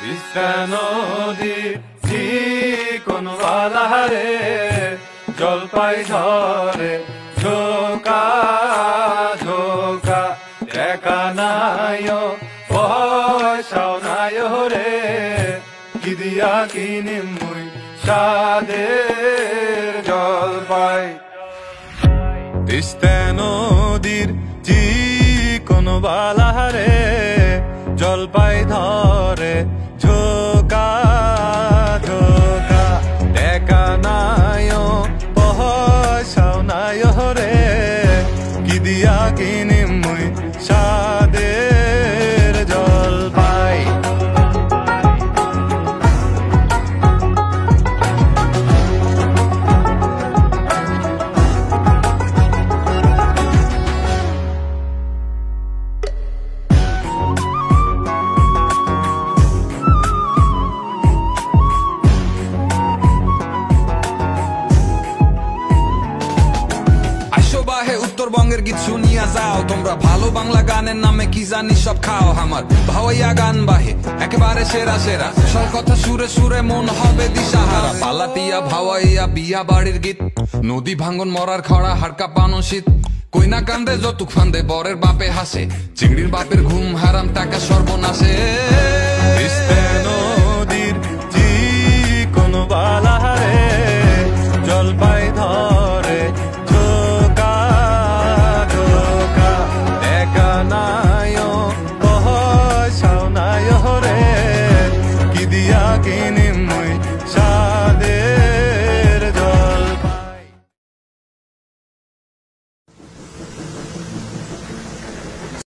তিস্তা নদীর চিকন বালারে জলপাই ধরে ঝোকা ঝোকা একা নাই পয়সাও নাই রে কি দিয়া কিনিম মুই সাদের জলপাই। তিস্তা নদীর চিকন বালারে জলপাই ধরে ঝোকা ঝোকা একা নাই পয়সাও নাই রে কি দিয়া কিনিম মুই সাদের জলপাই। উত্তরবঙ্গের গীত শুনিয়া যাও তোমরা, ভালো বাংলা গানের নামে কি জানি সব খাও। আমার ভাওয়াইয়া গান বাহে একেবারে সেরা সেরা, সব কথা সুরে সুরে মন হবে দিশাহারা। পালাতিয়া ভাওয়াইয়া বিয়া বাড়ির গীত, নদী ভাঙ্গন মরার খরা হাড়কা পানো শীত। কইনা কান্দে যতুক ফান্দে বরের বাপে হাসে, চিংড়ির বাপের ঘুম হারাম টাকা সর্বনাশে। নদীর চিকন বালারে জলপাই ধরে ঝোকা ঝোকা একা না